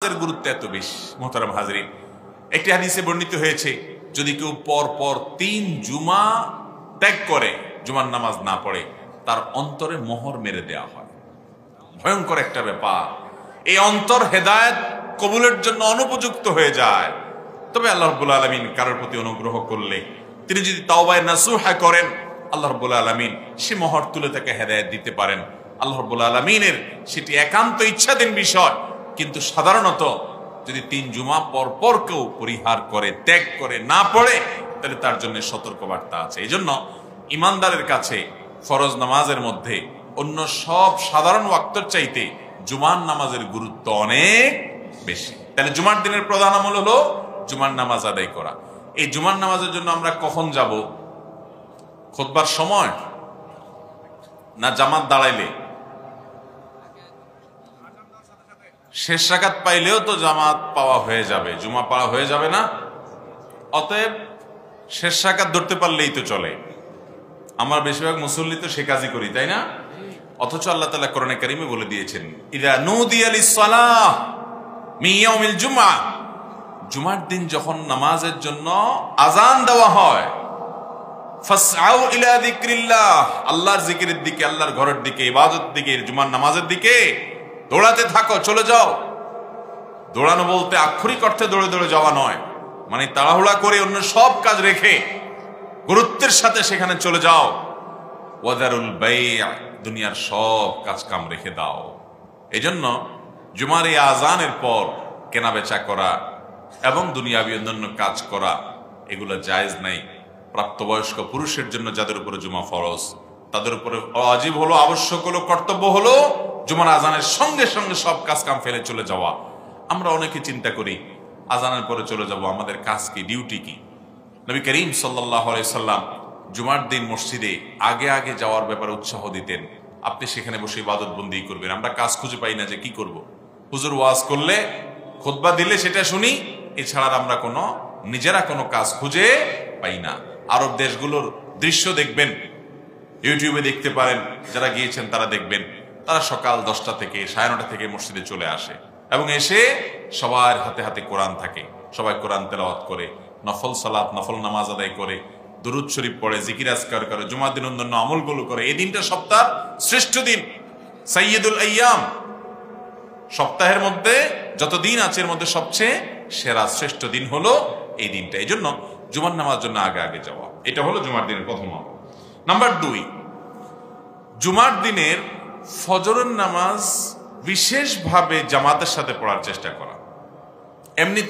জামাতের গুরুত্ব এত বেশি। মোহতারাম হাজরিন, একটি হাদিসে বর্ণিত হয়েছে, যদি কেউ পর পর 3 জুমা ত্যাগ করে, জুমার নামাজ না পড়ে, তার অন্তরে মোহর মেরে দেওয়া হয়। ভয়ঙ্কর একটা ব্যাপার। এই অন্তর হেদায়েত কবুলের জন্য অনুপযুক্ত হয়ে যায়। তবে আল্লাহ রাব্বুল আলামিন কারোর প্রতি অনুগ্রহ করলে, তিনি যদি তাওবায়ে নাসুহা করেন, আল্লাহ রাব্বুল আলামিন সে মোহর তুলে তাকে হেদায়েত দিতে পারেন। আল্লাহ রাব্বুল আলামিনের সেটি একান্ত ইচ্ছাধীন বিষয়। কিন্তু সাধারণত যদি 3 জুমা পর পর কেউ পরিহার করে, ত্যাগ করে, না পড়ে, তাহলে তার জন্য সতর্কবার্তা আছে। এই জন্য ইমানদারের কাছে ফরজ নামাজের মধ্যে অন্য সব সাধারণ ওয়াক্তের চাইতে জুমার নামাজের গুরুত্ব অনেক বেশি। তাহলে জুমার দিনের প্রধান আমল হলো জুমার নামাজ আদায় করা। এই জুমার নামাজের জন্য আমরা কখন যাব? খুতবার সময় না জামাত দাঁড়াইলে? শেষ রাকাত পাইলেও তো জামাত পাওয়া হয়ে যাবে, জুমা পাওয়া হয়ে যাবে না? অতএব শেষ রাকাত ধরতে পারলেই তো চলে। আমার বেশিরভাগ মুসল্লি তো সে কাজই করি, তাই না? অথচ আল্লাহ তাআলা কোরআনে কারিমে বলে দিয়েছেন, ইযা নুদিয়া লিস-সালাহ মিন ইয়াউমিল জুমআ, জুমার দিন যখন নামাজের জন্য আযান দেওয়া হয়, ফাসআউ ইলা যিকরিল্লাহ, আল্লাহর জিকিরের দিকে, আল্লাহর ঘরের দিকে, ইবাদতের দিকে, জুমার নামাজের দিকে দৌড়াতে থাকো, চলে যাও। দৌড়ানো বলতে আক্ষরিক অর্থে দৌড়ে দৌড়ে যাওয়া নয়, মানে তাড়াহুড়া করে অন্য সব কাজ রেখে গুরুত্বের সাথে সেখানে চলে যাও। ওয়াদারুল বাই'a, দুনিয়ার সব কাজ কাম রেখে দাও। এজন্য জুমার এই আযানের পর কেনা বেচা করা এবং দুনিয়াবি অন্যান্য কাজ করা এগুলো জায়েজ নাই। প্রাপ্তবয়স্ক পুরুষের জন্য যাদের উপরে জুমা ফরজ, তাদের উপরে ওয়াজিব হলো, আবশ্যক হলো, কর্তব্য হলো জুমার আযানের সঙ্গে সঙ্গে সব কাজ কাম ফেলে চলে যাওয়া। আমরা অনেকে চিন্তা করি আযানের পরে চলে যাব, আমাদের কাজ কি, ডিউটি কি? নবী করিম সাল্লাল্লাহু আলাইহি সাল্লাম জুমার দিন মসজিদে আগে আগে যাওয়ার ব্যাপারে উৎসাহ দিতেন। আপনি সেখানে বসে ইবাদত বন্দেগী করবেন। আমরা কাজ খুঁজে পাই না যে কি করব। হুজুর ওয়াজ করলে, খুতবা দিলে সেটা শুনি, এছাড়া আমরা নিজেরা কোনো কাজ খুঁজে পাই না। আরব দেশগুলোর দৃশ্য দেখবেন, ইউটিউবে দেখতে পারেন, যারা গিয়েছেন তারা দেখবেন, তারা সকাল 10টা থেকে 9:30 থেকে মসজিদে চলে আসে এবং এসে সবার হাতে হাতে কোরআন থাকে, সবাই কোরআন তেলাওয়াত করে, নফল সালাত, নফল নামাজ আদায় করে, দুরূদ শরীফ পড়ে, জিকির আজকার করে, জুমার দিন অন্যান্য আমলগুলো করে। এই দিনটা সপ্তাহের শ্রেষ্ঠ দিন, সাইয়্যিদুল আইয়াম। সপ্তাহের মধ্যে যত দিন আছে এর মধ্যে সবচেয়ে সেরা শ্রেষ্ঠ দিন হলো এই দিনটা। এই জন্য জুমার নামাজের জন্য আগে আগে যাওয়া, এটা হলো জুমার দিনের প্রথম আমল। নাম্বার 2, জুমার দিনের ফজরের নামাজ বিশেষভাবে জামাতের সাথে পড়ার চেষ্টা করা। এমনি